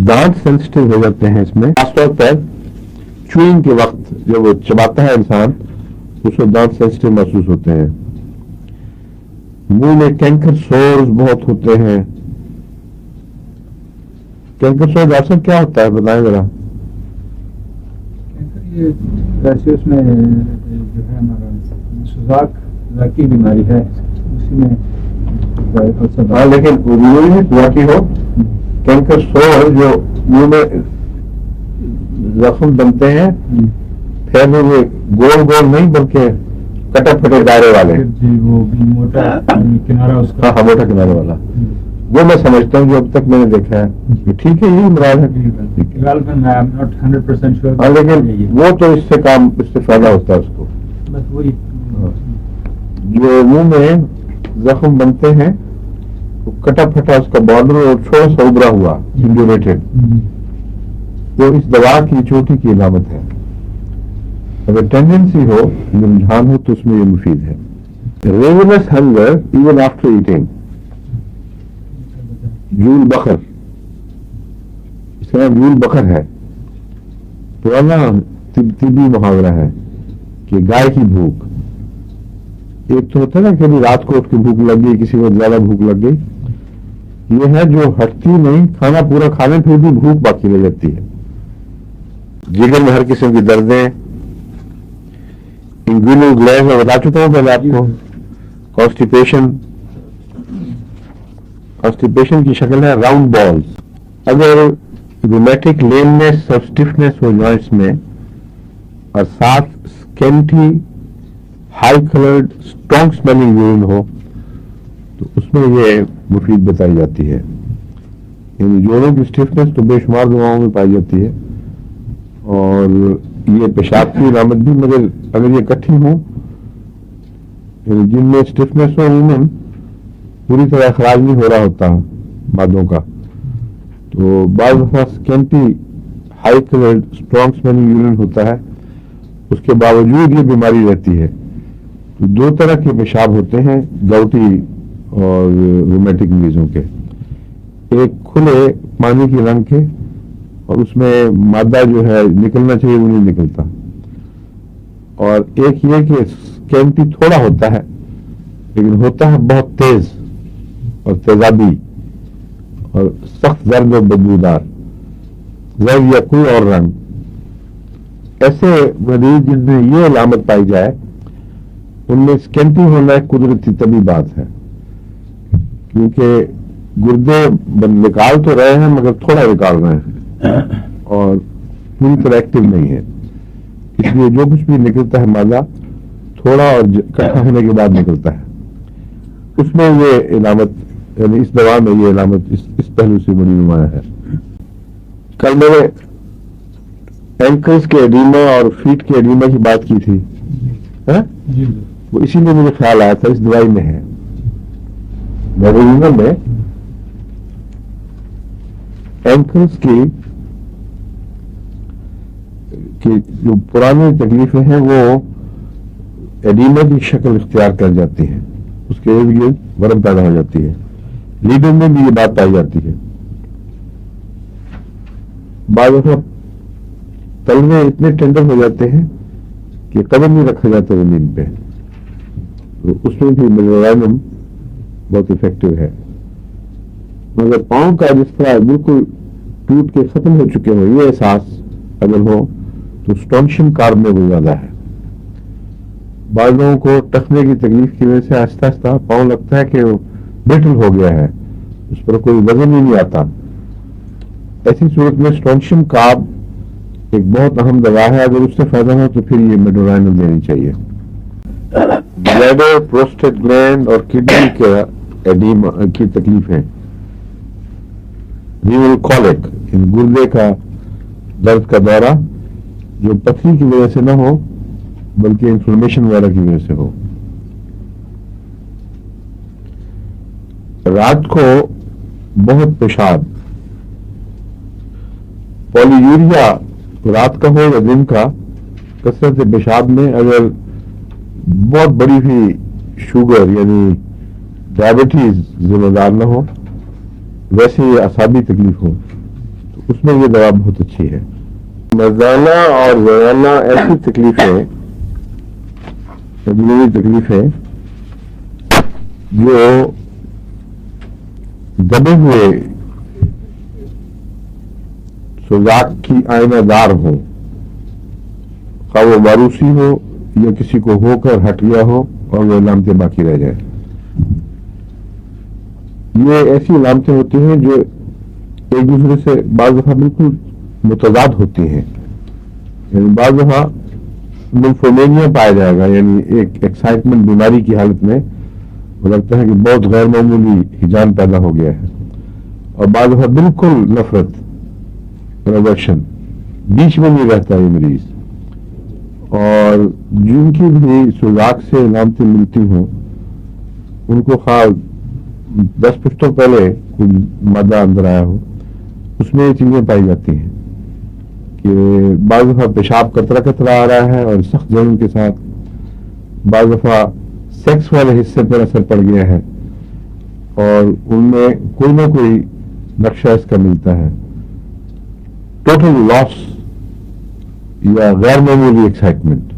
دانت سینسٹیو ہو جاتے ہیں اس میں، خاص طور پر چوئنگ کے وقت جب وہ چباتا ہے انسان اس کو دانت سینسٹیو محسوس ہوتے ہیں. منہ میں کینکر سورز بہت ہوتے ہیں. کینکر سور ڈاکٹر صاحب کیا ہوتا ہے بتائیں ذرا. ویسے اس میں جو ہے ہمارا سوزاک کی بیماری ہے اسی میں. ہاں لیکن واقعی ہو کینکر سور جو منہ میں زخم بنتے ہیں پھر وہ گول گول نہیں بلکہ کٹے پھٹے دائرے والے. جی وہ موٹا کنارا اس کا. ہاں موٹا کنارے والا وہ میں سمجھتا ہوں جو اب تک میں نے دیکھا ہے. ٹھیک ہے یہی مراد ہے لیکن وہ تو اس سے فائدہ ہوتا ہے اس کو. جو منہ میں زخم بنتے ہیں کٹا پھٹا اس کا بارڈر اور تھوڑا سا ابھرا ہوا انڈیوریٹڈ وہ اس دوا کی چوٹی کی علامت ہے. اگر ٹینڈنسی ہو رجحان ہو تو اس میں یہ مفید ہے. ریونس ہنگر ایون آفٹر ایٹنگ. جول بخر اس کا نام جول بخر ہے. پرانا طبی محاورہ ہے کہ گائے کی بھوک. ایک تو ہوتا ہے نا کہ رات کو اٹھ کے بھوک لگ گئی کسی کو زیادہ بھوک لگ گئی. یہ ہے جو ہٹتی نہیں کھانا پورا کھانے پھر بھی بھوک باقی رہ جاتی ہے. جگر میں ہر قسم کی دردیں. انگوینل گلیز میں بتا چکا ہوں پہلے آپ کو. کانسٹیپیشن کی شکل ہے راؤنڈ بالز. اگر رومیٹک لیننس اور اسٹفنس ہو جوائنٹس میں اور ساتھ scanty high coloured strong smelling urine ہو تو اس میں یہ مفید بتائی جاتی ہے. یعنی جوڑوں کی اسٹفنس تو بے شمار دواؤں میں پائی جاتی ہے اور یہ پیشاب کی علامت بھی مگر اگر یہ اکٹھی ہوں یعنی جن میں اسٹفنس ہو عموماً پوری طرح اخراج نہیں ہو رہا ہوتا مادوں کا تو بعض دفعہ scanty high coloured strong smelling urine ہوتا ہے. اس کے باوجود یہ بیماری رہتی ہے. تو دو طرح کے پیشاب ہوتے ہیں گاؤٹی اور رومیٹک مریضوں کے. ایک کھلے پانی کے رنگ کے اور اس میں مادہ جو ہے نکلنا چاہیے وہ نہیں نکلتا. اور ایک یہ کہ اسکینٹی تھوڑا ہوتا ہے لیکن ہوتا ہے بہت تیز اور تیزابی اور سخت زرد و بدبودار زرد یا کوئی اور رنگ. ایسے مریض جن میں یہ علامت پائی جائے ان میں اسکینٹی ہونا ایک قدرتی طبی بات ہے کیونکہ گردے نکال تو رہے ہیں مگر تھوڑا نکال رہے ہیں اور پوری طرح ایکٹیو نہیں ہے. اس لیے جو کچھ بھی نکلتا ہے مادہ تھوڑا اور اکٹھا ہونے کے بعد نکلتا ہے. اس میں یہ علامت یعنی اس دوا میں یہ علامت اس پہلو سے بڑی نمایاں ہے. کل میں نے اینکلز کے ایڈیما اور فیٹ کے ایڈیما کی بات کی تھی وہ اسی لیے مجھے خیال آیا تھا اس دوائی میں ہے. میڈیسن میں اینکلز کی جو پرانی تکلیفیں ہیں وہ ایڈیما کی شکل اختیار کر جاتی ہیں. اس کے ارد گرد ورم پیدا ہو جاتی ہے. لیڈر میں بھی یہ بات پائی جاتی ہے. بعض دفعہ تلوے اتنے ٹینڈر ہو جاتے ہیں کہ قدم نہیں رکھا جاتا زمین پہ تو اس میں بھی میڈورائنم بہت افیکٹو ہے. مگر پاؤں کا جس طرح بالکل ٹوٹ کے ختم ہو چکے ہو یہ احساس اگر ہو تو اسٹونشن کارب میں وہ زیادہ ہے. بعض لوگوں کو ٹخنے کی تکلیف کی وجہ سے آہستہ آہستہ پاؤں لگتا ہے کہ وہ بریٹل ہو گیا ہے اس پر کوئی وزن ہی نہیں آتا. ایسی صورت میں اسٹونشن کارب ایک بہت اہم دوا ہے. اگر اس سے فائدہ ہو تو پھر یہ میڈورائنم دینی چاہیے. بلیڈر پروسٹیٹ گلینڈ اور کڈنی کے ایڈیما کی تکلیفیں رینل کولک گردے کا درد کا دورہ جو پتھری کی وجہ سے نہ ہو بلکہ انفلمیشن وغیرہ کی وجہ سے ہو. رات کو بہت پیشاب پولیوریا رات کا ہو یا دن کا کثرت پیشاب میں اگر بہت بڑی بھی شوگر یعنی ڈائبٹیز ذمہ دار نہ ہو ویسے یہ اعصابی تکلیف ہو تو اس میں یہ دوا بہت اچھی ہے. مرزانہ اور روزانہ ایسی تکلیفیں مجموعی تکلیفیں جو دبے ہوئے سوزاک کی آئینہ دار ہو، خواہ وہ باروسی ہو یا کسی کو ہو کر ہٹ گیا ہو اور وہ علامتیں باقی رہ جائیں. یہ ایسی علامتیں ہوتی ہیں جو ایک دوسرے سے بعض دفعہ بالکل متضاد ہوتی ہیں. یعنی بعض دفعہ نمفومینیا پایا جائے گا، یعنی ایک ایکسائٹمنٹ بیماری کی حالت میں وہ لگتا ہے کہ بہت غیر معمولی ہیجان پیدا ہو گیا ہے، اور بعض دفعہ بالکل نفرت، ریورشن، بیچ میں نہیں رہتا یہ مریض. اور جن کی بھی سوزاک سے علامتیں ملتی ہوں ان کو خواہ 10 پشتوں پہلے کوئی مادہ اندر آیا ہو، اس میں یہ چیزیں پائی جاتی ہیں کہ بعض دفعہ پیشاب قطرہ قطرہ آ رہا ہے اور سخت جلن کے ساتھ، بعض دفعہ سیکس والے حصے پر اثر پڑ گیا ہے اور ان میں کوئی نہ کوئی نقشہ اس کا ملتا ہے. ٹوٹل لاس یا غیر معمولی ایکسائٹمنٹ.